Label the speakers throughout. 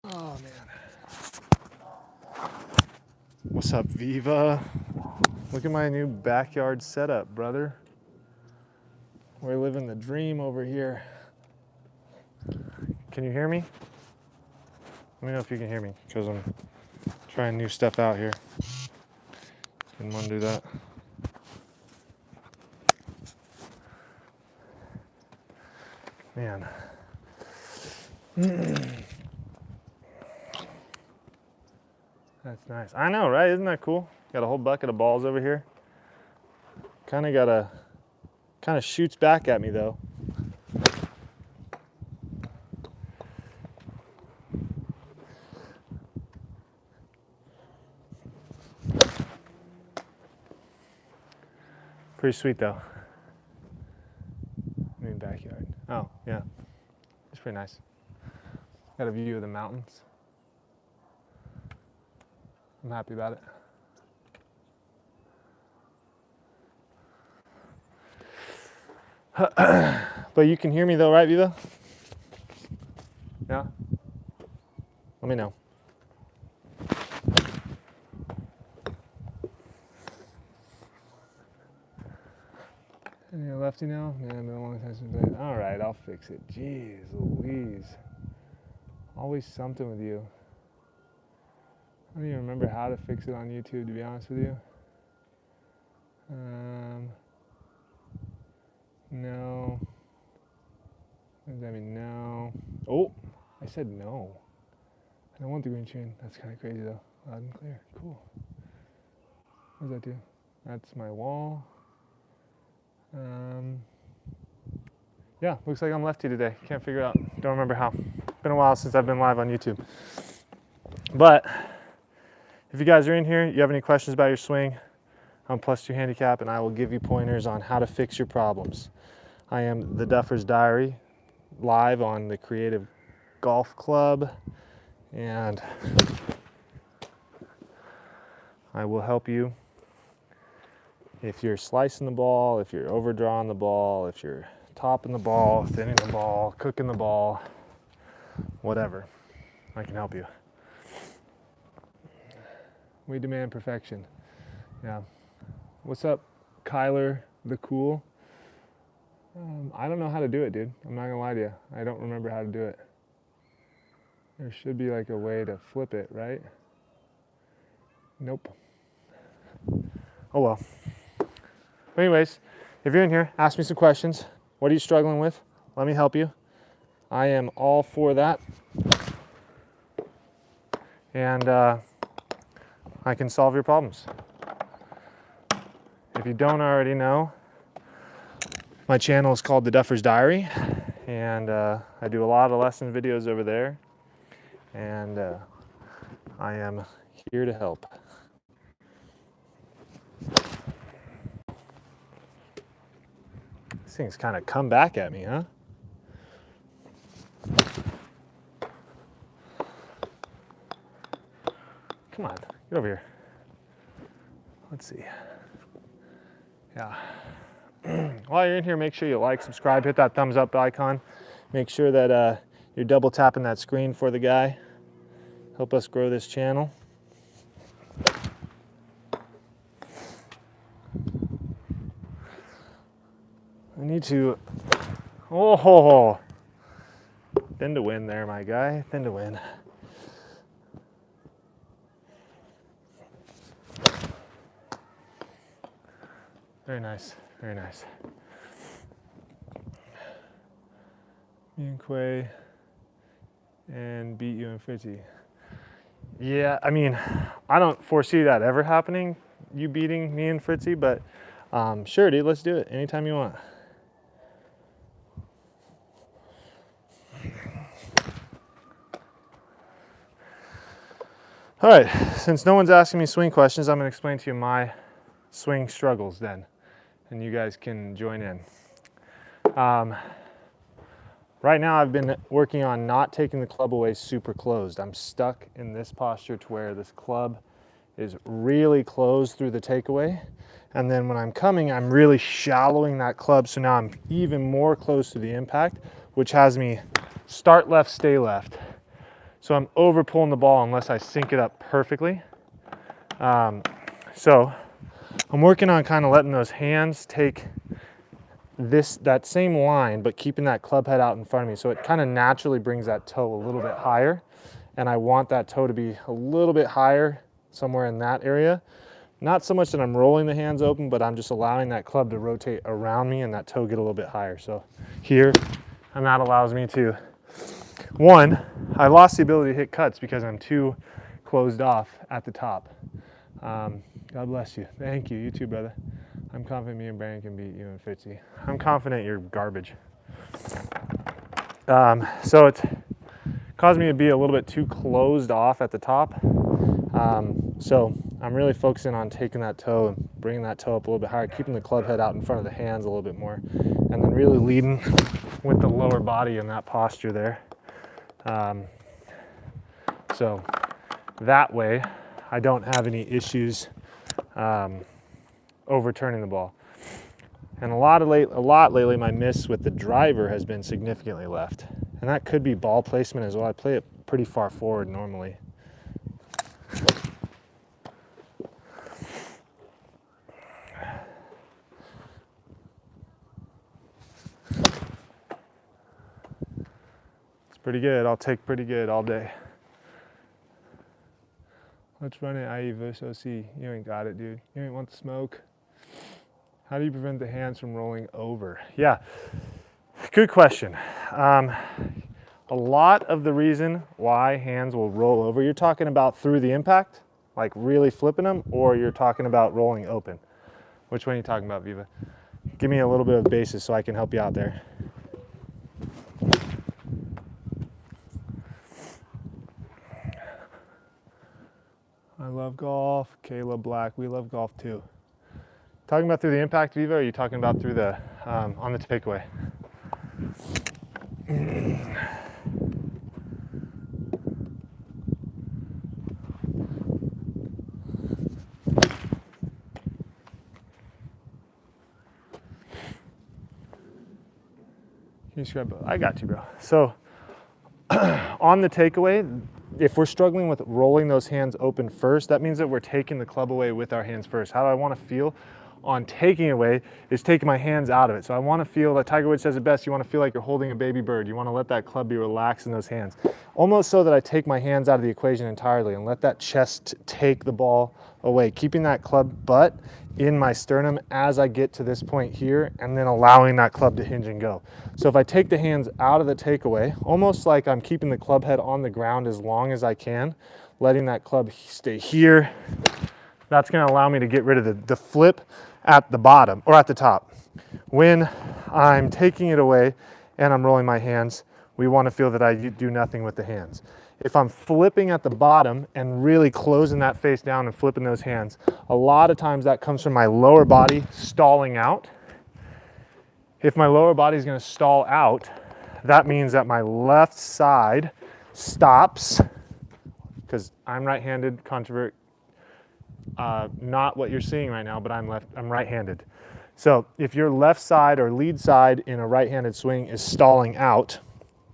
Speaker 1: Oh man. What's up, Viva? Look at my new backyard setup, brother. We're living the dream over here. Can you hear me? Let me know if you can hear me, because I'm trying new stuff out here. Didn't want to do that. Man. That's nice. I know, right? Isn't that cool? Got a whole bucket of balls over here. Kind of shoots back at me though. Pretty sweet though. I mean backyard. Oh, yeah. It's pretty nice. Got a view of the mountains. I'm happy about it. But you can hear me though, right, Viva? Yeah? Let me know. And you're lefty now? Man, been a long time since I played. All right, I'll fix it. Jeez Louise. Always something with you. I don't even remember how to fix it on YouTube, to be honest with you. No. What does that mean? No. Oh, I said no. I don't want the green screen. That's kind of crazy though. Loud and clear. Cool. What does that do? That's my wall. Yeah, looks like I'm lefty today. Can't figure it out. Don't remember how. Been a while since I've been live on YouTube. But if you guys are in here, you have any questions about your swing, I'm +2 handicap, and I will give you pointers on how to fix your problems. I am the Duffer's Diary, live on the Creative Golf Club, and I will help you if you're slicing the ball, if you're overdrawing the ball, if you're topping the ball, thinning the ball, cooking the ball, whatever. I can help you. We demand perfection. Yeah. What's up, Kyler the Cool? I don't know how to do it, dude. I'm not gonna lie to you. I don't remember how to do it. There should be like a way to flip it, right? Nope. Oh well. But anyways, if you're in here, ask me some questions. What are you struggling with? Let me help you. I am all for that. And I can solve your problems. If you don't already know, my channel is called The Duffer's Diary, and I do a lot of lesson videos over there, and I am here to help. This thing's kind of come back at me, huh? Come on, get over here. Let's see. Yeah. While you're in here, make sure you like, subscribe, hit that thumbs up icon. Make sure that you're double tapping that screen for the guy. Help us grow this channel. I need to, oh, thin to win there, my guy, thin to win. Very nice, very nice. Me and Quay and beat you and Fritzy. Yeah, I mean, I don't foresee that ever happening, you beating me and Fritzy, but sure, dude, let's do it anytime you want. All right, since no one's asking me swing questions, I'm going to explain to you my swing struggles then, and you guys can join in. Right now I've been working on not taking the club away super closed. I'm stuck in this posture to where this club is really closed through the takeaway. And then when I'm coming, I'm really shallowing that club. So now I'm even more close to the impact, which has me start left, stay left. So I'm over pulling the ball unless I sync it up perfectly. So I'm working on kind of letting those hands take that same line, but keeping that club head out in front of me. So it kind of naturally brings that toe a little bit higher. And I want that toe to be a little bit higher somewhere in that area. Not so much that I'm rolling the hands open, but I'm just allowing that club to rotate around me and that toe get a little bit higher. So here, and that allows me to, one, I lost the ability to hit cuts because I'm too closed off at the top. God bless you. Thank you. You too, brother. I'm confident me and Brandon can beat you in 50. I'm confident you're garbage. So it's caused me to be a little bit too closed off at the top. So I'm really focusing on taking that toe and bringing that toe up a little bit higher, keeping the club head out in front of the hands a little bit more, and then really leading with the lower body in that posture there. So that way I don't have any issues overturning the ball. And a lot lately, my miss with the driver has been significantly left. And that could be ball placement as well. I play it pretty far forward normally. It's pretty good. I'll take pretty good all day. Let's run it IE versus OC. You ain't got it, dude. You ain't want the smoke. How do you prevent the hands from rolling over? Yeah, good question. A lot of the reason why hands will roll over, you're talking about through the impact, like really flipping them, or you're talking about rolling open? Which one are you talking about, Viva? Give me a little bit of basis so I can help you out there. I love golf. Kayla Black, we love golf too. Talking about through the impact, Viva, or are you talking about through the, on the takeaway? Can you scrub both? I got you, bro. So on the takeaway, if we're struggling with rolling those hands open first, that means that we're taking the club away with our hands first. How do I want to feel on taking away is taking my hands out of it. So I want to feel, like Tiger Woods says it best, you want to feel like you're holding a baby bird. You want to let that club be relaxed in those hands. Almost so that I take my hands out of the equation entirely and let that chest take the ball away, keeping that club butt in my sternum as I get to this point here, and then allowing that club to hinge and go. So if I take the hands out of the takeaway, almost like I'm keeping the club head on the ground as long as I can, letting that club stay here, that's going to allow me to get rid of the flip at the bottom or at the top. When I'm taking it away and I'm rolling my hands, we want to feel that I do nothing with the hands. If I'm flipping at the bottom and really closing that face down and flipping those hands, a lot of times that comes from my lower body stalling out. If my lower body is going to stall out, that means that my left side stops, because I'm right-handed, controvert, not what you're seeing right now, but I'm right-handed. So if your left side or lead side in a right-handed swing is stalling out,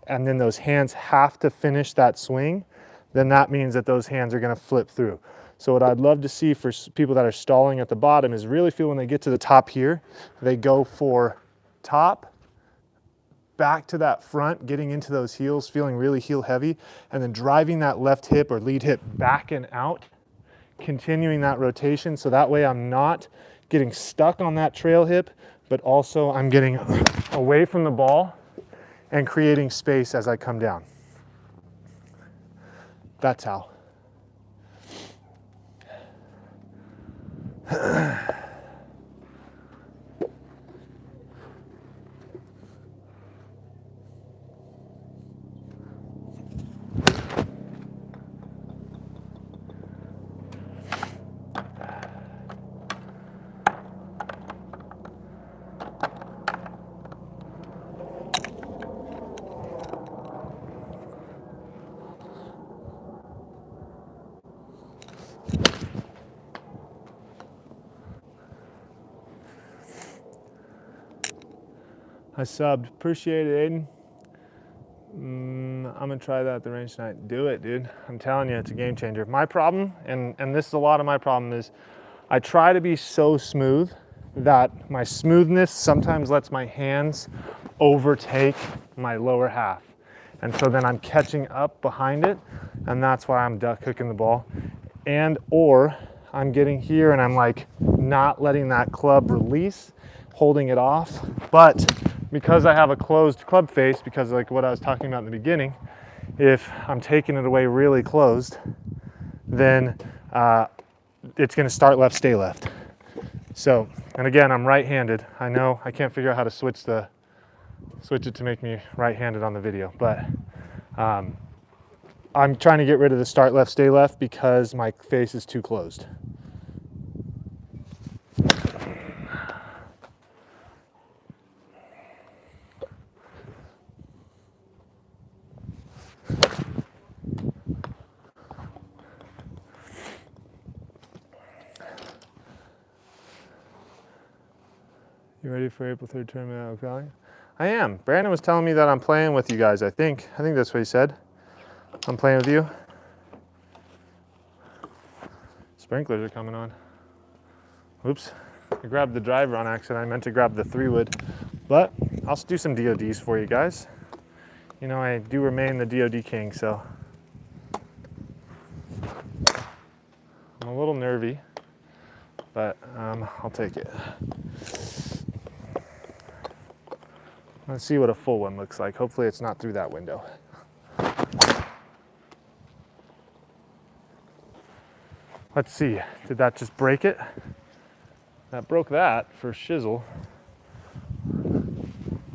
Speaker 1: and then those hands have to finish that swing, then that means that those hands are going to flip through. So what I'd love to see for people that are stalling at the bottom is really feel when they get to the top here, they go for top, back to that front, getting into those heels, feeling really heel heavy, and then driving that left hip or lead hip back and out, continuing that rotation. So that way I'm not getting stuck on that trail hip, but also I'm getting away from the ball and creating space as I come down. That's how. I subbed. Appreciate it, Aiden. I'm I'm gonna try that at the range tonight. Do it, dude. I'm telling you, it's a game changer. My problem, and this is a lot of my problem, is I try to be so smooth that my smoothness sometimes lets my hands overtake my lower half. And so then I'm catching up behind it, and that's why I'm duck hooking the ball. And or I'm getting here and I'm like not letting that club release, holding it off. But because I have a closed club face, because like what I was talking about in the beginning, if I'm taking it away really closed, then it's gonna start left, stay left. So, and again, I'm right-handed. I know I can't figure out how to switch it to make me right-handed on the video, but I'm trying to get rid of the start left, stay left because my face is too closed. You ready for April 3rd tournament at Oak Valley? I am. Brandon was telling me that I'm playing with you guys, I think. I think that's what he said. I'm playing with you. Sprinklers are coming on. Oops. I grabbed the driver on accident. I meant to grab the 3-wood. But I'll do some DODs for you guys. You know, I do remain the DOD king, so. I'm a little nervy, but I'll take it. Let's see what a full one looks like. Hopefully it's not through that window. Let's see, did that just break it? That broke that for shizzle.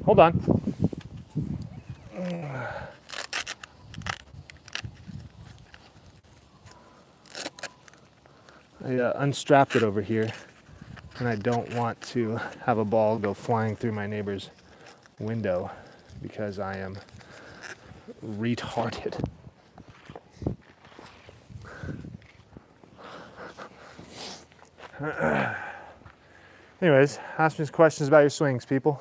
Speaker 1: Hold on. I unstrapped it over here, and I don't want to have a ball go flying through my neighbor's window because I am retarded. Anyways, ask me some questions about your swings, people.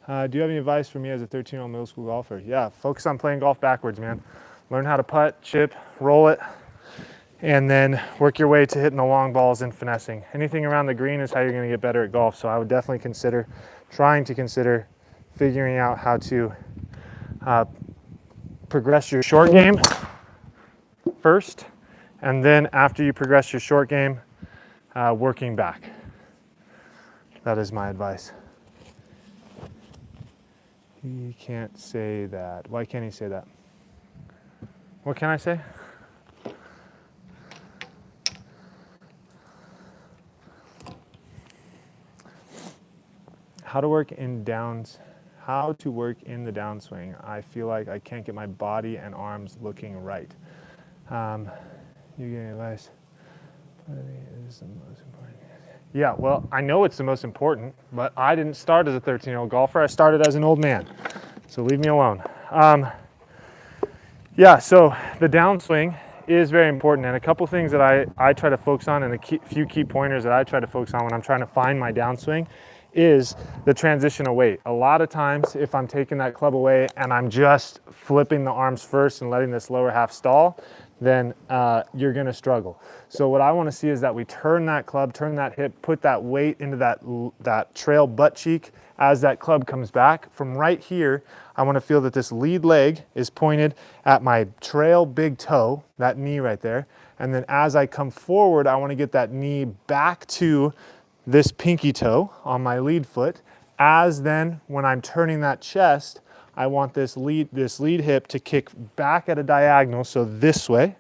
Speaker 1: Do you have any advice for me as a 13-year-old middle school golfer? Yeah, focus on playing golf backwards, man. Learn how to putt, chip, roll it, and then work your way to hitting the long balls and finessing. Anything around the green is how you're gonna get better at golf, so I would definitely consider figuring out how to progress your short game first, and then after you progress your short game, working back. That is my advice. He can't say that. Why can't he say that? What can I say? How to work in the downswing. I feel like I can't get my body and arms looking right. You give me advice. Is the most important. Yeah, well, I know it's the most important, but I didn't start as a 13-year-old golfer. I started as an old man, so leave me alone. Yeah, so the downswing is very important, and a couple things that I try to focus on, and a few key pointers that I try to focus on when I'm trying to find my downswing is the transition of weight. A lot of times, if I'm taking that club away and I'm just flipping the arms first and letting this lower half stall, then you're gonna struggle. So what I wanna see is that we turn that club, turn that hip, put that weight into that trail butt cheek as that club comes back. From right here, I wanna feel that this lead leg is pointed at my trail big toe, that knee right there. And then as I come forward, I wanna get that knee back to this pinky toe on my lead foot. As then, when I'm turning that chest, I want this lead hip to kick back at a diagonal, so this way,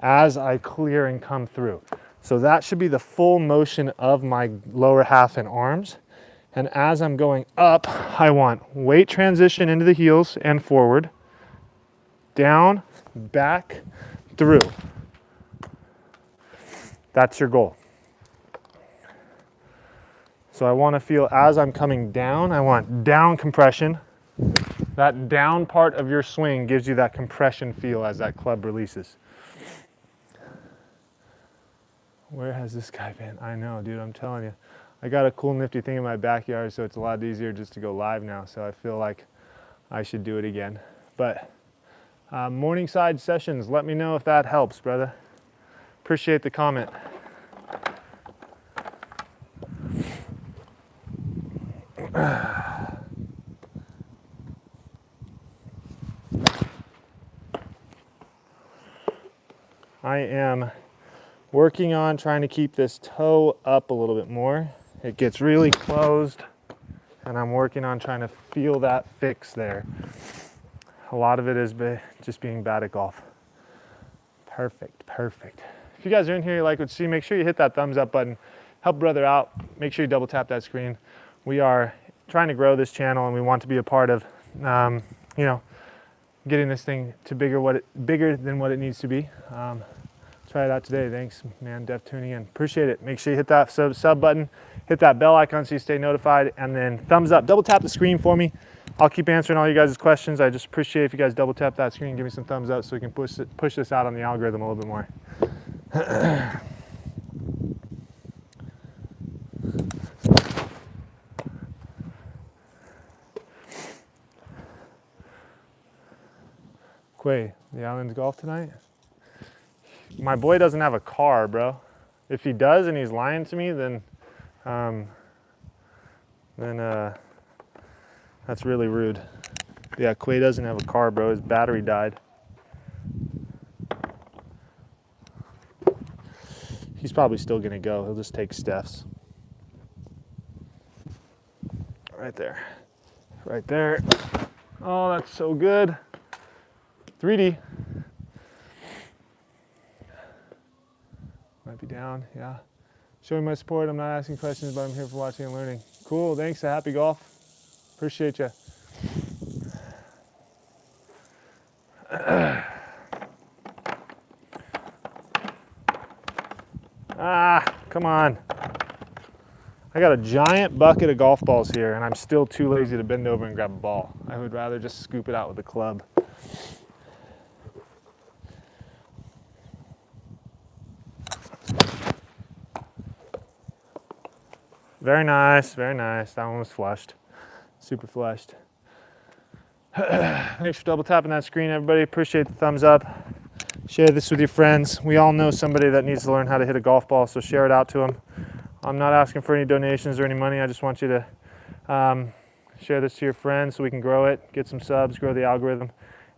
Speaker 1: as I clear and come through. So that should be the full motion of my lower half and arms. And as I'm going up, I want weight transition into the heels and forward, down, back, through. That's your goal. So I want to feel as I'm coming down, I want down compression. That down part of your swing gives you that compression feel as that club releases. Where has this guy been? I know, dude, I'm telling you. I got a cool nifty thing in my backyard, so it's a lot easier just to go live now. So I feel like I should do it again. But morningside sessions, let me know if that helps, brother. Appreciate the comment. I am working on trying to keep this toe up a little bit more. It gets really closed, and I'm working on trying to feel that fix there. A lot of it is just being bad at golf. Perfect, perfect. If you guys are in here, you like what you see, make sure you hit that thumbs up button. Help brother out. Make sure you double tap that screen. We are trying to grow this channel, and we want to be a part of, you know, getting this thing to bigger than what it needs to be. Try it out today. Thanks, man. Def tuning in. Appreciate it. Make sure you hit that sub button, hit that bell icon so you stay notified, and then thumbs up. Double tap the screen for me. I'll keep answering all you guys' questions. I just appreciate if you guys double tap that screen and give me some thumbs up so we can push this out on the algorithm a little bit more. Quay, the Islands golf tonight? My boy doesn't have a car, bro. If he does and he's lying to me, then that's really rude. Yeah, Quay doesn't have a car, bro. His battery died. He's probably still gonna go. He'll just take Steph's. Right there. Right there. Oh, that's so good. 3D. Might be down, yeah. Showing my support. I'm not asking questions, but I'm here for watching and learning. Cool, thanks to Happy Golf. Appreciate you. Come on. I got a giant bucket of golf balls here, and I'm still too lazy to bend over and grab a ball. I would rather just scoop it out with a club. Very nice, very nice. That one was flushed. Super flushed. Thanks for double tapping that screen, everybody. Appreciate the thumbs up. Share this with your friends. We all know somebody that needs to learn how to hit a golf ball, so share it out to them. I'm not asking for any donations or any money. I just want you to share this to your friends so we can grow it, get some subs, grow the algorithm,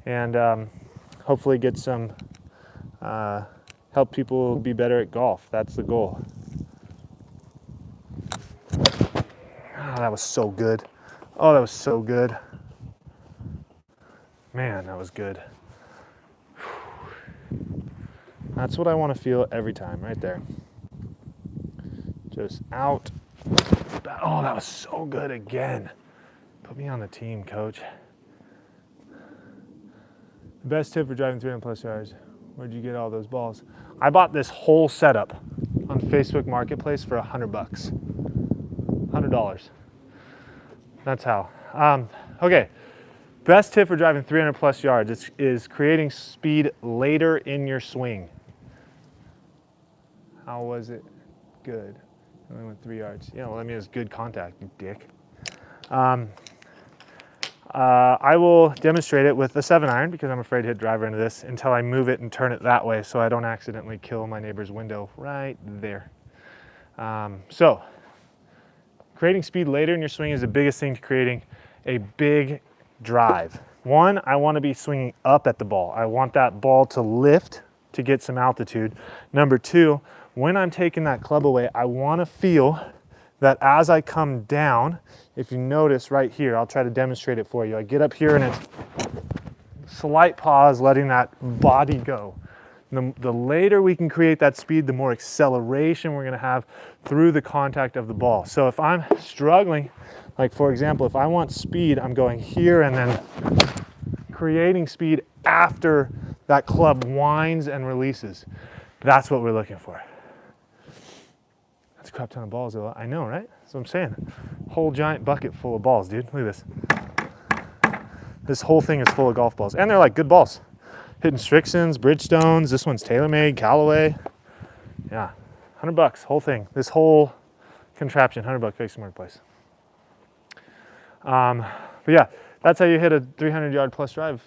Speaker 1: and hopefully get some, help people be better at golf. That's the goal. Oh, that was so good. Oh, that was so good. Man, that was good. That's what I want to feel every time, right there. Just out. Oh, that was so good again. Put me on the team, coach. The best tip for driving 300 plus yards. Where'd you get all those balls? I bought this whole setup on Facebook Marketplace for $100. $100. That's how. Okay. Best tip for driving 300 plus yards is creating speed later in your swing. How was it? Good. I only went 3 yards. Yeah, well, I mean, it's good contact, you dick. I will demonstrate it with a 7-iron because I'm afraid to hit driver into this until I move it and turn it that way so I don't accidentally kill my neighbor's window right there. So, creating speed later in your swing is the biggest thing to creating a big drive. One, I want to be swinging up at the ball. I want that ball to lift to get some altitude. Number two, when I'm taking that club away, I want to feel that as I come down, if you notice right here, I'll try to demonstrate it for you. I get up here and it's slight pause, letting that body go. The later we can create that speed, the more acceleration we're going to have through the contact of the ball. So if I'm struggling, like for example, if I want speed, I'm going here and then creating speed after that club winds and releases. That's what we're looking for. That's a crap ton of balls though. I know, right? That's what I'm saying. Whole giant bucket full of balls, dude. Look at this. This whole thing is full of golf balls. And they're like good balls. Hitting Strixons, Bridgestones. This one's TaylorMade, Callaway. Yeah, $100, whole thing. This whole contraption, $100 Facebook Marketplace. But yeah, That's how you hit a 300-yard plus drive.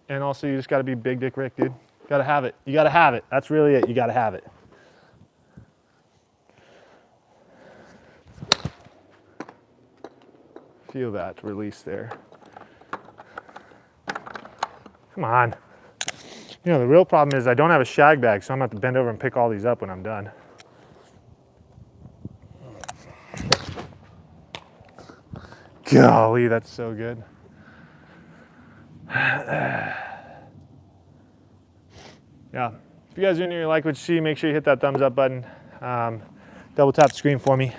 Speaker 1: And also, you just got to be Big Dick Rick, dude. Got to have it. You got to have it. That's really it. You got to have it. Feel that release there. Come on. You know, the real problem is I don't have a shag bag, so I'm going to have to bend over and pick all these up when I'm done. Golly, that's so good. Yeah. If you guys are new, you like what you see, make sure you hit that thumbs up button. Double tap the screen for me.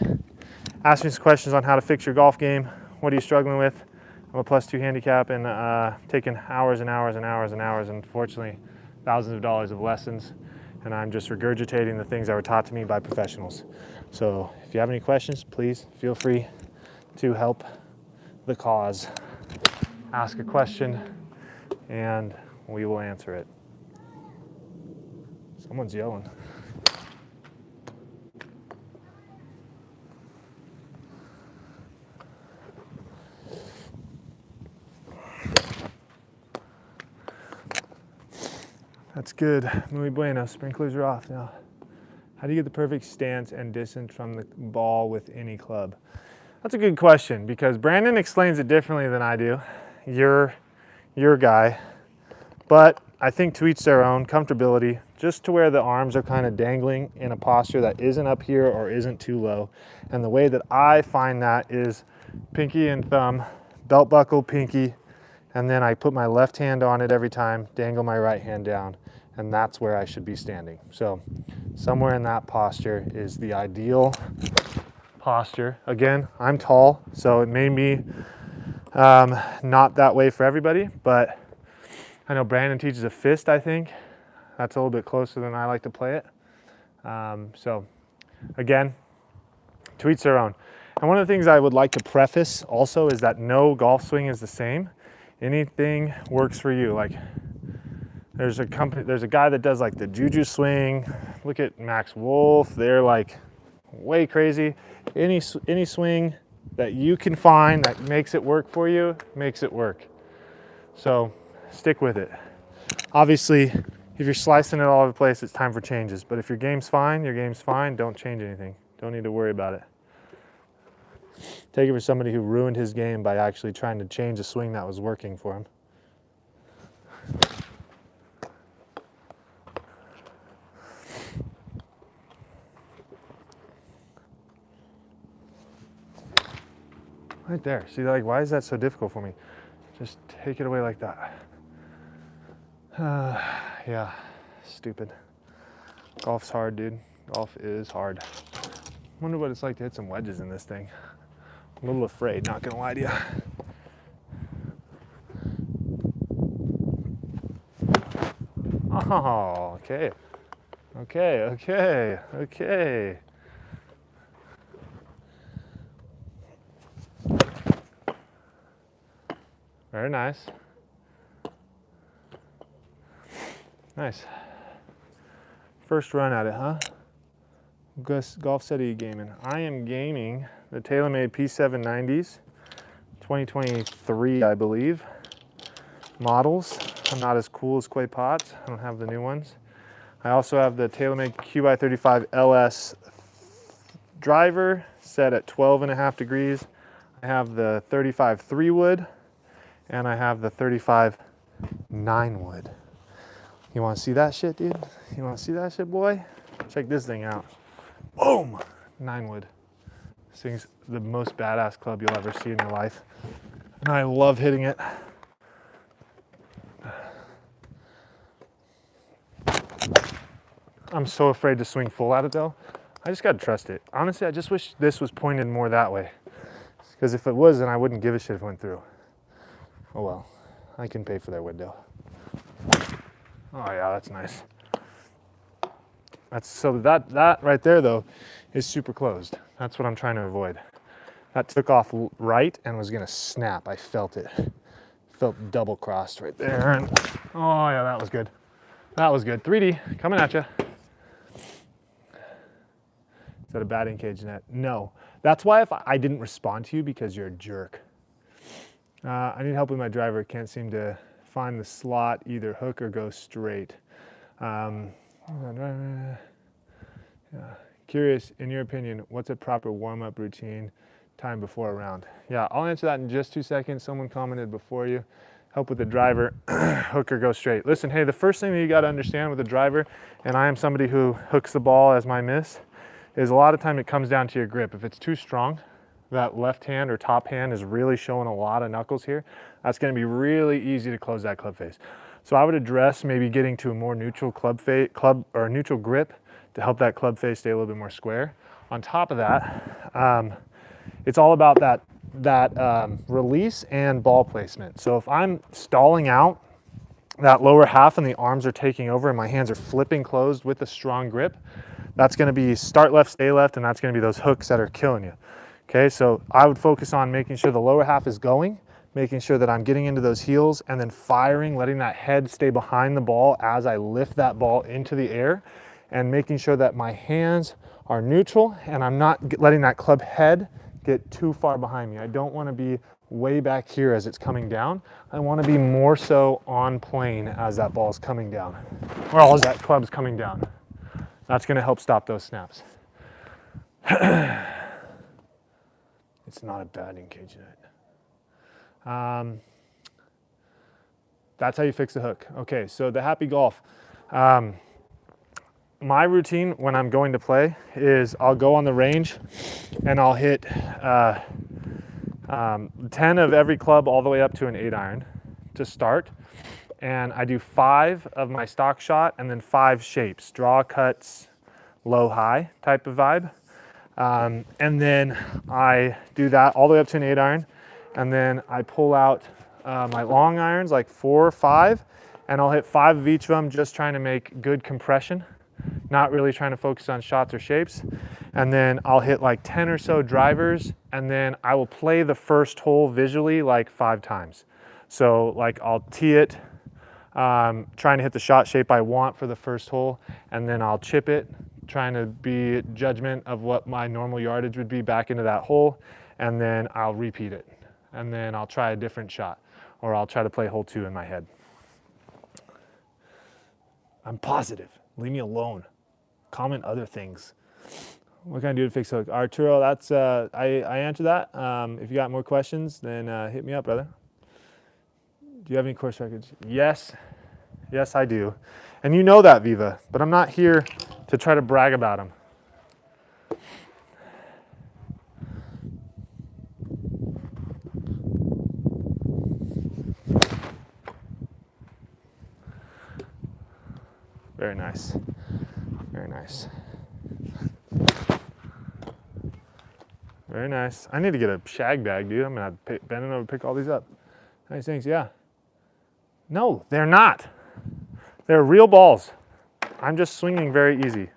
Speaker 1: Ask me some questions on how to fix your golf game. What are you struggling with? I'm a +2 handicap and taking hours and hours and hours and hours, and unfortunately thousands of dollars of lessons. And I'm just regurgitating the things that were taught to me by professionals. So if you have any questions, please feel free to help the cause. Ask a question and we will answer it. Someone's yelling. That's good. Muy bueno. Sprinklers are off now. How do you get the perfect stance and distance from the ball with any club? That's a good question because Brandon explains it differently than I do. You're your guy. But I think to each their own. Comfortability, just to where the arms are kind of dangling in a posture that isn't up here or isn't too low. And the way that I find that is pinky and thumb, belt buckle, pinky, and then I put my left hand on it every time, dangle my right hand down, and that's where I should be standing. So somewhere in that posture is the ideal posture. Again, I'm tall, so it may be not that way for everybody, but I know Brandon teaches a fist, I think. That's a little bit closer than I like to play it. So again, to each their own. And one of the things I would like to preface also is that no golf swing is the same. Anything works for you. Like there's a guy that does like the juju swing. Look at Max Wolf. They're like way crazy. Any swing that you can find that makes it work for you, makes it work. So stick with it. Obviously, if you're slicing it all over the place, it's time for changes. But if your game's fine, don't change anything. Don't need to worry about it. Take it for somebody who ruined his game by actually trying to change a swing that was working for him. Right there. See, like, why is that so difficult for me? Just take it away like that. Yeah, stupid. Golf's hard, dude. Golf is hard. Wonder what it's like to hit some wedges in this thing. I'm a little afraid, not gonna lie to you. Oh, okay. Okay. Very nice. Nice. First run at it, huh? Golf set are you gaming? I am gaming the TaylorMade P790s, 2023, I believe. Models. I'm not as cool as Quay Potts. I don't have the new ones. I also have the TaylorMade QI35 LS driver set at 12.5 degrees. I have the 35 3 wood, and I have the 35 9 wood. You want to see that shit, dude? You want to see that shit, boy? Check this thing out. Boom! 9 wood. This thing's the most badass club you'll ever see in your life. And I love hitting it. I'm so afraid to swing full at it though. I just gotta trust it. Honestly, I just wish this was pointed more that way. Because if it was, then I wouldn't give a shit if it went through. Oh well, I can pay for their window. Oh yeah, that's nice. So that right there though is super closed. That's what I'm trying to avoid. That took off right and was gonna snap. I felt it. Felt double crossed right there. And, oh yeah, that was good. That was good. 3D coming at you. Is that a batting cage net? No. That's why if I didn't respond to you because you're a jerk. I need help with my driver. Can't seem to find the slot, either hook or go straight. Yeah. Curious, in your opinion, what's a proper warm-up routine time before a round? Yeah, I'll answer that in just 2 seconds. Someone commented before you. Help with the driver, hook or go straight. Listen, hey, the first thing that you got to understand with the driver, and I am somebody who hooks the ball as my miss, is a lot of time it comes down to your grip. If it's too strong, that left hand or top hand is really showing a lot of knuckles here, that's going to be really easy to close that club face. So I would address maybe getting to a more neutral neutral grip to help that club face stay a little bit more square. On top of that, it's all about that release and ball placement. So if I'm stalling out, that lower half and the arms are taking over and my hands are flipping closed with a strong grip, that's going to be start left, stay left, and that's going to be those hooks that are killing you. Okay, so I would focus on making sure the lower half is going, making sure that I'm getting into those heels and then firing, letting that head stay behind the ball as I lift that ball into the air, and making sure that my hands are neutral and I'm not letting that club head get too far behind me. I don't want to be way back here as it's coming down. I want to be more so on plane as that ball is coming down, or as that club's coming down. That's going to help stop those snaps. It's not a batting cage yet. That's how you fix the hook. Okay, so the happy golf. My routine when I'm going to play is I'll go on the range and I'll hit 10 of every club all the way up to an 8-iron to start. And I do 5 of my stock shot and then 5 shapes, draw, cuts, low, high type of vibe. And then I do that all the way up to an 8-iron. And then I pull out my long irons, like 4 or 5, and I'll hit 5 of each of them, just trying to make good compression, not really trying to focus on shots or shapes. And then I'll hit like 10 or so drivers, and then I will play the first hole visually like 5 times. So like I'll tee it, trying to hit the shot shape I want for the first hole, and then I'll chip it, trying to be judgment of what my normal yardage would be back into that hole, and then I'll repeat it. And then I'll try a different shot, or I'll try to play hole 2 in my head. I'm positive. Leave me alone. Comment other things. What can I do to fix the hook? Arturo, that's I answered that. If you got more questions, then hit me up, brother. Do you have any course records? Yes. Yes, I do. And you know that, Viva, but I'm not here to try to brag about them. Very nice. Very nice. Very nice. I need to get a shag bag, dude. I'm going to bend over and pick all these up. Nice things, yeah. No, they're not. They're real balls. I'm just swinging very easy.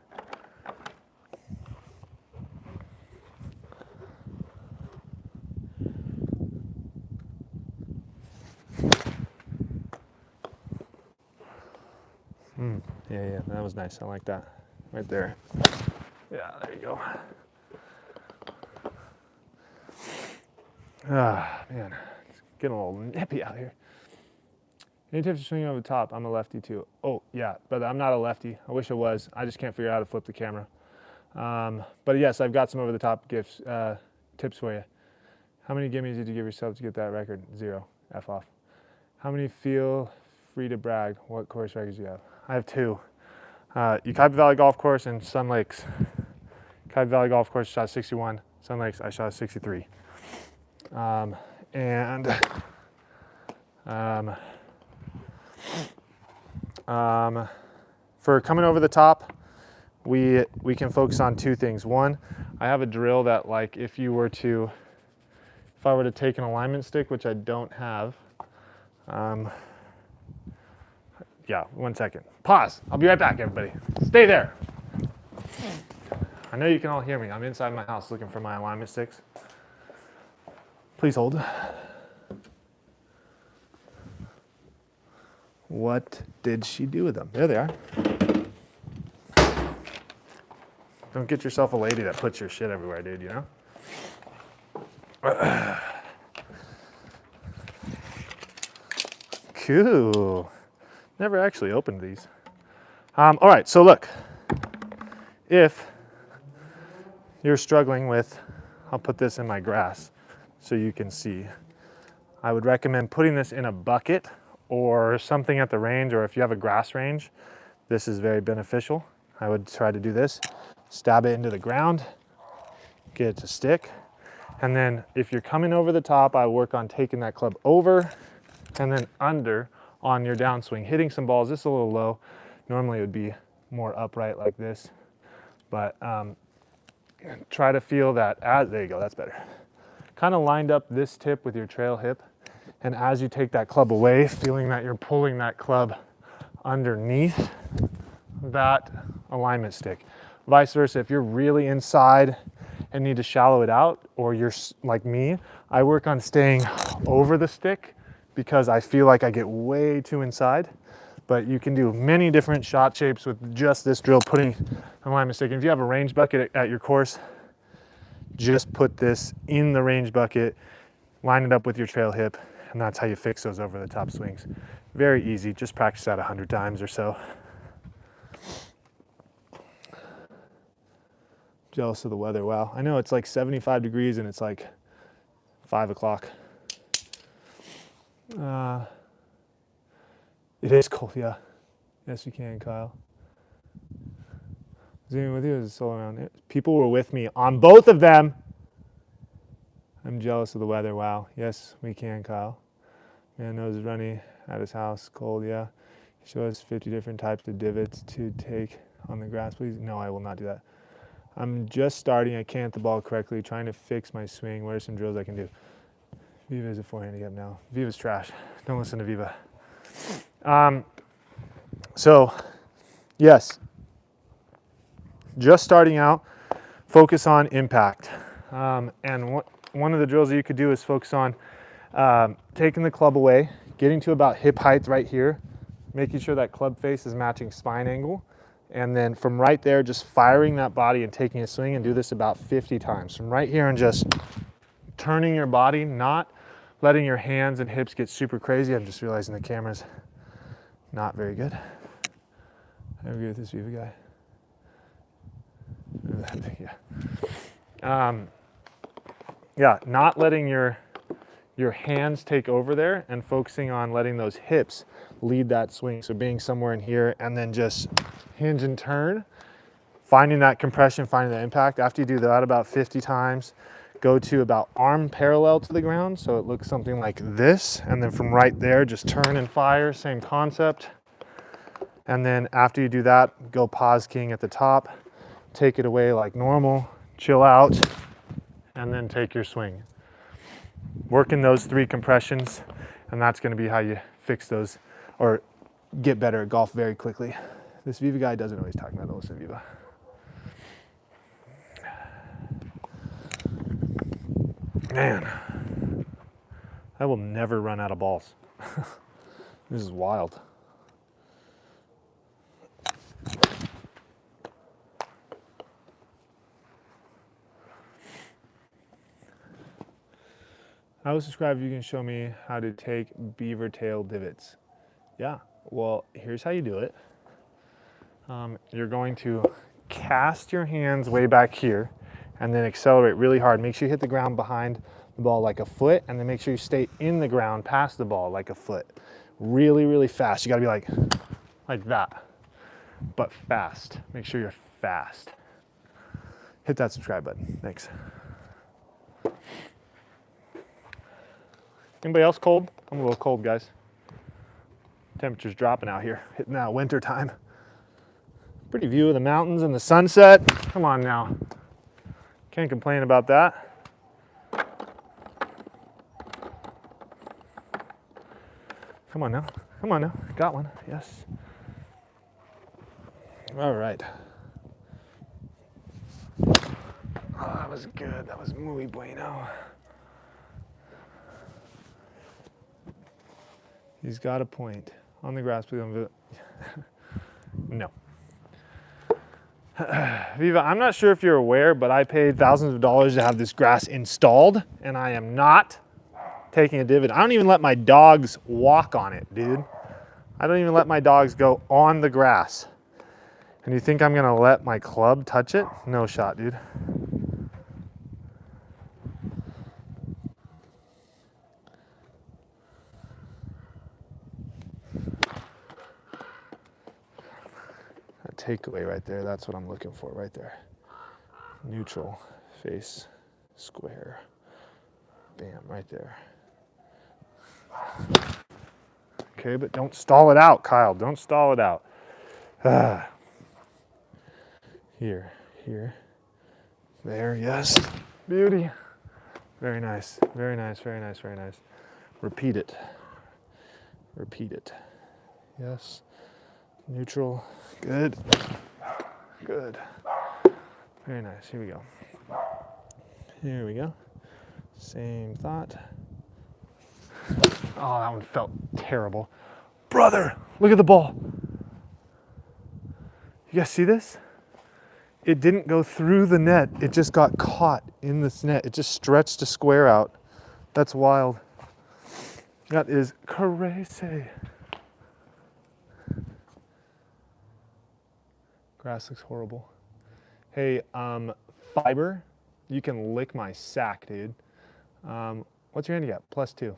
Speaker 1: Yeah, that was nice. I like that. Right there. Yeah, there you go. Ah, man. It's getting a little nippy out here. Any tips for swinging over the top? I'm a lefty too. Oh, yeah, but I'm not a lefty. I wish I was. I just can't figure out how to flip the camera. But yes, I've got some over the top tips for you. How many gimmies did you give yourself to get that record? 0. F off. How many feel free to brag? What course records do you have? I have 2. Ucaipa Valley Golf Course and Sun Lakes. Ucaipa Valley Golf Course shot 61. Sun Lakes, I shot 63. For coming over the top, we can focus on 2 things. One, I have a drill that, like, if I were to take an alignment stick, which I don't have, yeah, 1 second. Pause. I'll be right back, everybody. Stay there. I know you can all hear me. I'm inside my house looking for my alignment sticks. Please hold. What did she do with them? There they are. Don't get yourself a lady that puts your shit everywhere, dude, you know? Cool. Never actually opened these. All right, so look, if you're struggling with, I'll put this in my grass so you can see. I would recommend putting this in a bucket or something at the range, or if you have a grass range, this is very beneficial. I would try to do this, stab it into the ground, get it to stick. And then if you're coming over the top, I work on taking that club over and then under on your downswing, hitting some balls. This is a little low. Normally it would be more upright like this, but try to feel that as, there you go, that's better. Kind of lined up this tip with your trail hip. And as you take that club away, feeling that you're pulling that club underneath that alignment stick. Vice versa, if you're really inside and need to shallow it out, or you're like me, I work on staying over the stick because I feel like I get way too inside. But you can do many different shot shapes with just this drill, putting an alignment stick. And if you have a range bucket at your course, just put this in the range bucket, line it up with your trail hip, and that's how you fix those over the top swings. Very easy, just practice that 100 times or so. Jealous of the weather, wow. I know it's like 75 degrees and it's like 5 o'clock. It is cold, yeah. Yes, you can, Kyle. Zooming with you is a solo round. People were with me on both of them. I'm jealous of the weather, wow. Yes, we can, Kyle. Man nose is runny at his house, cold, yeah. Show us 50 different types of divots to take on the grass, please. No, I will not do that. I'm just starting, I can't hit the ball correctly, trying to fix my swing. What are some drills I can do? Viva is a 4 handicap now. Viva's trash. Don't listen to Viva. So, yes, just starting out, focus on impact. And one of the drills that you could do is focus on taking the club away, getting to about hip height right here, making sure that club face is matching spine angle. And then from right there, just firing that body and taking a swing, and do this about 50 times. From right here and just turning your body, not letting your hands and hips get super crazy. I'm just realizing the camera's not very good. I agree with this Viva guy. Yeah, not letting your hands take over there and focusing on letting those hips lead that swing. So being somewhere in here and then just hinge and turn, finding that compression, finding the impact. After you do that about 50 times, go to about arm parallel to the ground. So it looks something like this. And then from right there, just turn and fire, same concept. And then after you do that, go pause king at the top, take it away like normal, chill out, and then take your swing. Working those 3 compressions, and that's going to be how you fix those or get better at golf very quickly. This Viva guy doesn't know what he's talking about. Don't listen to Viva. Man, I will never run out of balls. This is wild. I will subscribe if you can show me how to take beaver tail divots. Yeah, well, here's how you do it. You're going to cast your hands way back here and then accelerate really hard. Make sure you hit the ground behind the ball like a foot, and then make sure you stay in the ground past the ball like a foot. Really, really fast. You gotta be like that, but fast. Make sure you're fast. Hit that subscribe button. Thanks. Anybody else cold? I'm a little cold, guys. Temperature's dropping out here, hitting that winter time. Pretty view of the mountains and the sunset. Come on now. Can't complain about that. Come on now. Come on now. Got one. Yes. All right. Oh, that was good. That was muy bueno. He's got a point. On the grass, please. No. Viva, I'm not sure if you're aware, but I paid thousands of dollars to have this grass installed, and I am not taking a divot. I don't even let my dogs walk on it, dude. I don't even let my dogs go on the grass. And you think I'm gonna let my club touch it? No shot, dude. That takeaway right there, that's what I'm looking for right there. Neutral, face, square. Bam, right there. Okay, but don't stall it out, Kyle. Don't stall it out. Here, here. There, yes. Beauty. Very nice, very nice, very nice, very nice. Repeat it. Repeat it. Yes. Neutral. Good. Good. Very nice. Here we go. Here we go. Same thought. Oh, that one felt terrible. Brother, look at the ball. You guys see this? It didn't go through the net. It just got caught in this net. It just stretched a square out. That's wild. That is crazy. Grass looks horrible. Hey, Fiber, you can lick my sack, dude. What's your handicap? +2.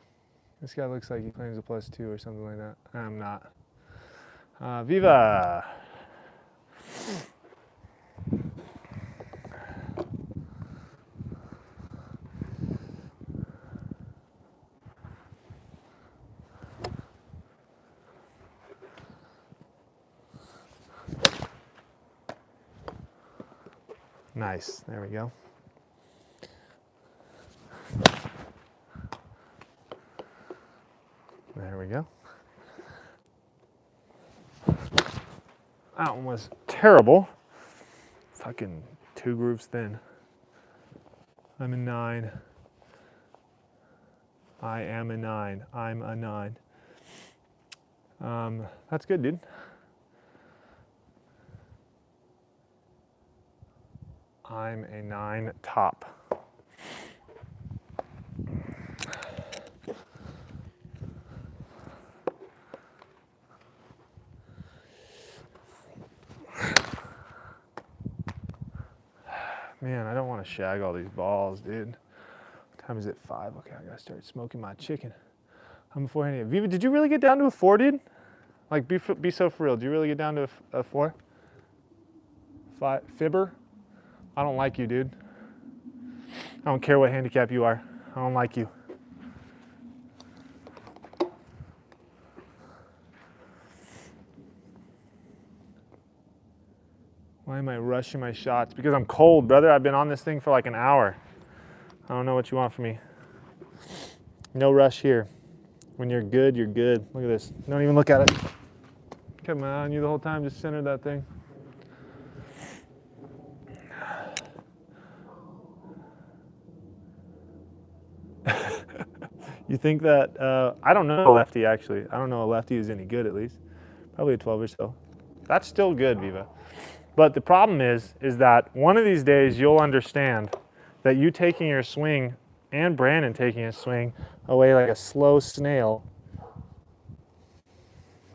Speaker 1: This guy looks like he claims a +2 or something like that. I'm not. Viva! Nice, there we go. There we go. That one was terrible. Fucking 2 grooves thin. I'm a 9. I am a 9. I'm a 9. That's good, dude. I'm a 9 top. Man, I don't want to shag all these balls, dude. What time is it? 5. Okay, I gotta start smoking my chicken. I'm a 4 handicap. Viva, did you really get down to a 4, dude? Like, be so for real. Do you really get down to a 4? 5? Fibber? I don't like you, dude. I don't care what handicap you are. I don't like you. Why am I rushing my shots? Because I'm cold, brother. I've been on this thing for like an hour. I don't know what you want from me. No rush here. When you're good, you're good. Look at this. Don't even look at it. Come on, you the whole time just centered that thing. You think that, I don't know a lefty actually. I don't know a lefty who's any good at least. Probably a 12 or so. That's still good, Viva. But the problem is that one of these days you'll understand that you taking your swing and Brandon taking his swing away like a slow snail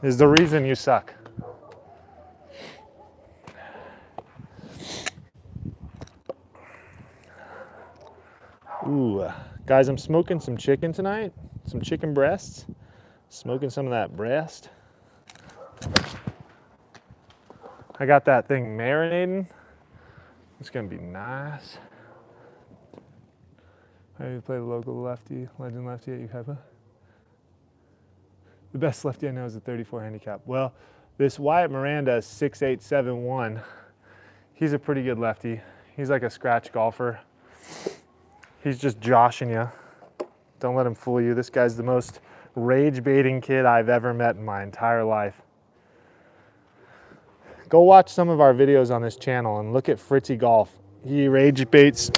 Speaker 1: is the reason you suck. Ooh, guys, I'm smoking some chicken tonight, some chicken breasts, smoking some of that breast. I got that thing marinating. It's gonna be nice. I need to play the local lefty, legend lefty at UCAPA. The best lefty I know is a 34 handicap. Well, this Wyatt Miranda 6871, he's a pretty good lefty. He's like a scratch golfer. He's just joshing you. Don't let him fool you. This guy's the most rage-baiting kid I've ever met in my entire life. Go watch some of our videos on this channel and look at Fritzy Golf. He rage baits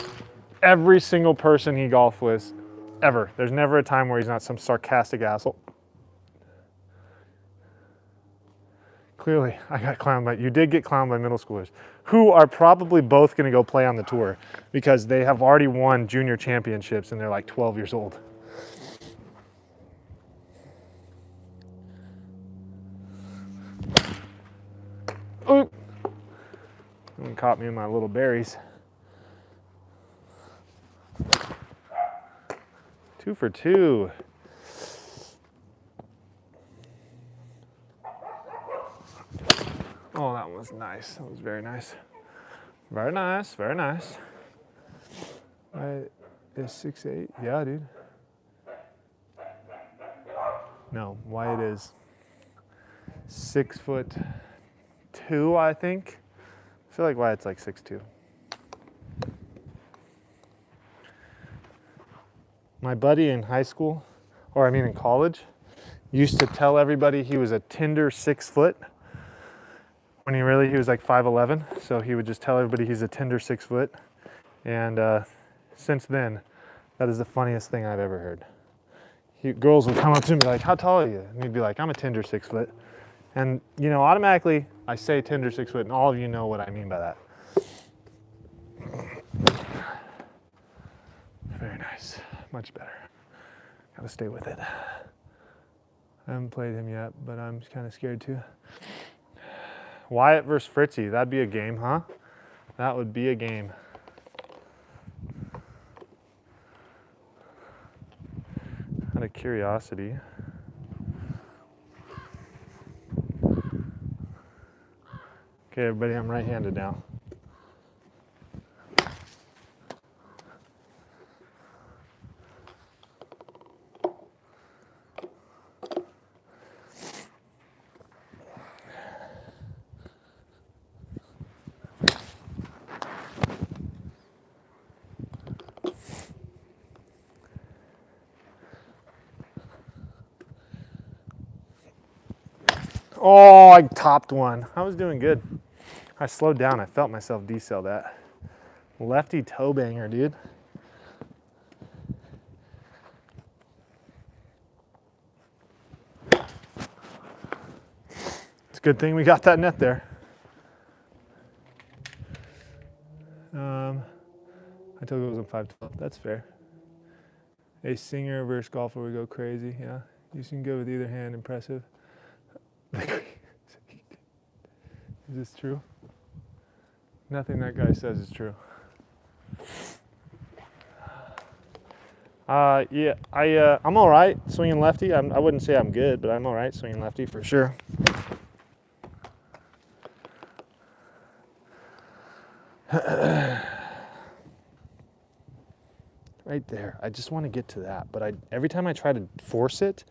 Speaker 1: every single person he golfs with, ever. There's never a time where he's not some sarcastic asshole. Clearly, I got clowned by, you did get clowned by middle schoolers, who are probably both gonna go play on the tour because they have already won junior championships and they're like 12 years old. Oh, and caught me in my little berries. 2 for 2. Oh, that was nice. That was very nice. Very nice, very nice. Is 6'8"? Yeah, dude. No, Wyatt is 6'2", I think. I feel like Wyatt's like 6'2". My buddy in high school, or I mean in college, used to tell everybody he was a tender 6 foot when he was like 5'11". So he would just tell everybody he's a tender 6 foot. And since then, that is the funniest thing I've ever heard. Girls would come up to me like, how tall are you? And he'd be like, I'm a tender 6 foot. And you know, automatically I say tender 6 foot and all of you know what I mean by that. Very nice, much better. Gotta stay with it. I haven't played him yet, but I'm kind of scared too. Wyatt versus Fritzy, that'd be a game, huh? That would be a game. Out of curiosity. Okay, everybody, I'm right-handed now. Oh, I topped one. I was doing good. I slowed down. I felt myself decel that. Lefty toe banger, dude. It's a good thing we got that net there. I told you it was on 512. That's fair. A singer versus golfer would go crazy. Yeah, you can go with either hand. Impressive. Is this true? Nothing that guy says is true. Yeah, I'm all right swinging lefty. I wouldn't say I'm good, but I'm all right swinging lefty for sure. Right there. I just want to get to that, but every time I try to force it,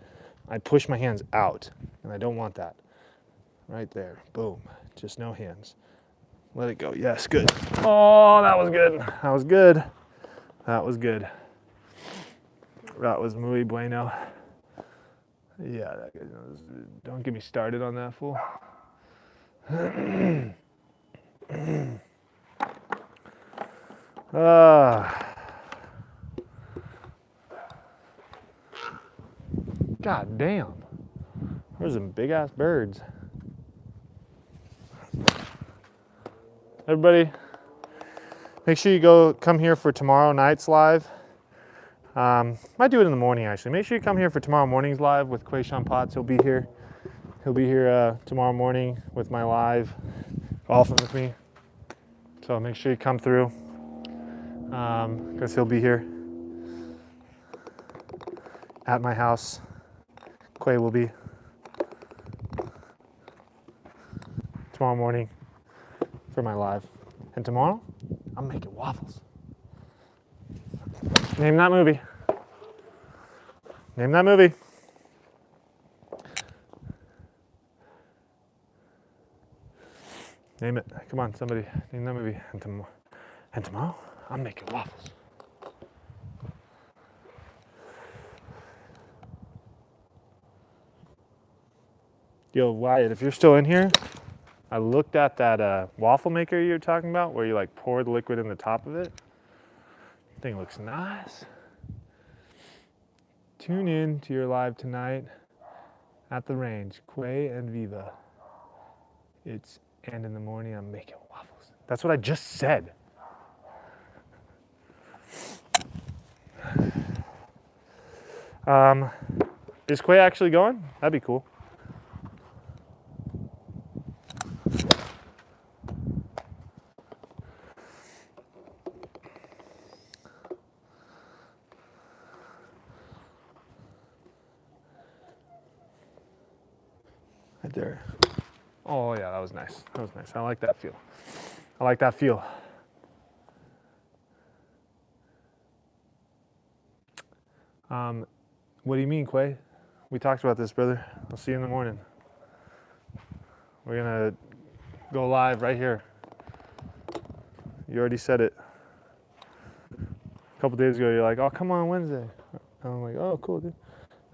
Speaker 1: I push my hands out, and I don't want that. Right there. Boom. Just no hands. Let it go. Yes, good. Oh, that was good. That was good. That was good. That was muy bueno. Yeah, that guy knows. Don't get me started on that fool. God damn. There's some big ass birds. Everybody, make sure you come here for tomorrow night's live. Might do it in the morning actually. Make sure you come here for tomorrow morning's live with Quayshawn Potts. He'll be here. He'll be here tomorrow morning with my live, golfing with me. So make sure you come through, because he'll be here at my house. Quay will be tomorrow morning for my live. And tomorrow, I'm making waffles. Name that movie. Name that movie. Name it. Come on, somebody. Name that movie. And tomorrow, I'm making waffles. Yo, Wyatt, if you're still in here, I looked at that waffle maker you were talking about where you like pour the liquid in the top of it. Thing looks nice. Tune in to your live tonight at the range, Quay and Viva. And in the morning I'm making waffles. That's what I just said. Is Quay actually going? That'd be cool. there. Oh yeah, that was nice. That was nice. I like that feel. I like that feel. What do you mean, Quay? We talked about this, brother. I'll see you in the morning. We're gonna go live right here. You already said it. A couple days ago, you're like, oh, come on Wednesday. And I'm like, oh, cool, dude.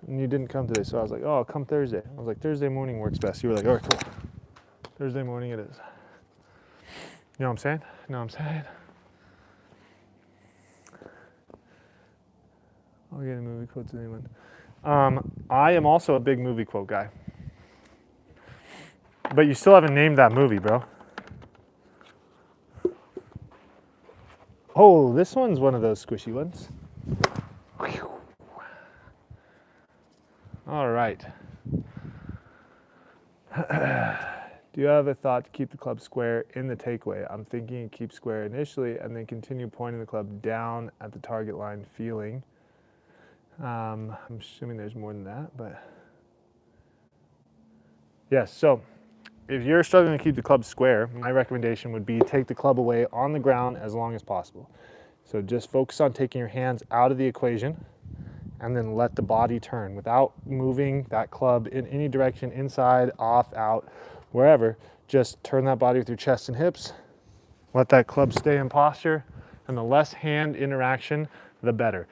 Speaker 1: And you didn't come today, so I was like, oh, come Thursday. I was like, Thursday morning works best. You were like, all right, cool. Thursday morning it is. You know what I'm saying? You know what I'm saying? I'll get a movie quote to anyone. I am also a big movie quote guy. But you still haven't named that movie, bro. Oh, this one's one of those squishy ones. All right. Do you have a thought to keep the club square in the takeaway? I'm thinking keep square initially and then continue pointing the club down at the target line feeling. I'm assuming there's more than that, but yes, so if you're struggling to keep the club square, my recommendation would be take the club away on the ground as long as possible. So just focus on taking your hands out of the equation and then let the body turn without moving that club in any direction, inside, off, out, wherever. Just turn that body with your chest and hips. Let that club stay in posture, and the less hand interaction, the better.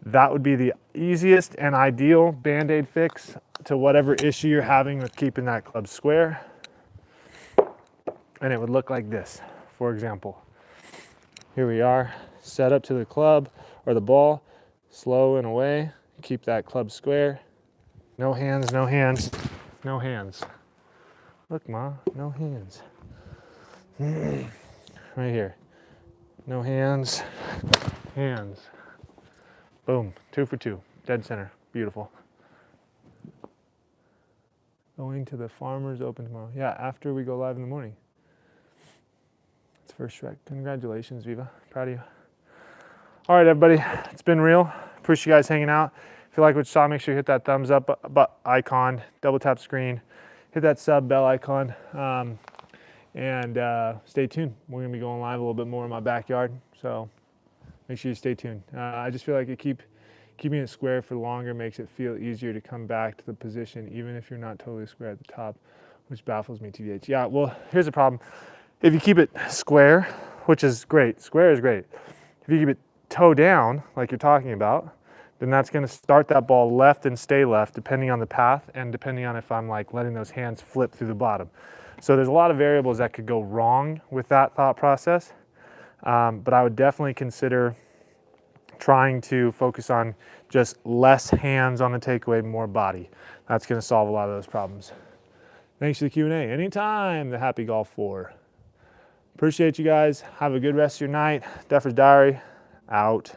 Speaker 1: That would be the easiest and ideal Band-Aid fix to whatever issue you're having with keeping that club square. And it would look like this, for example. Here we are, set up to the club or the ball, slow and away, keep that club square. No hands, no hands, no hands. Look, Ma, no hands. Right here. No hands, hands. Boom, 2 for 2, dead center, beautiful. Going to the Farmers Open tomorrow. Yeah, after we go live in the morning. It's first Shrek. Congratulations, Viva. Proud of you. All right, everybody, it's been real. Appreciate you guys hanging out. If you like what you saw, make sure you hit that thumbs up icon, double tap screen, hit that sub bell icon, and stay tuned. We're gonna be going live a little bit more in my backyard, so make sure you stay tuned. I just feel like keeping it square for longer makes it feel easier to come back to the position, even if you're not totally square at the top, which baffles me, TBH. Yeah, well, here's the problem. If you keep it square, which is great, square is great. If you keep it toe down, like you're talking about, then that's gonna start that ball left and stay left, depending on the path and depending on if I'm like letting those hands flip through the bottom. So there's a lot of variables that could go wrong with that thought process. But I would definitely consider trying to focus on just less hands on the takeaway, more body. That's gonna solve a lot of those problems. Thanks for the Q&A. Anytime, the Happy Golf 4. Appreciate you guys. Have a good rest of your night. Deffer's Diary, out.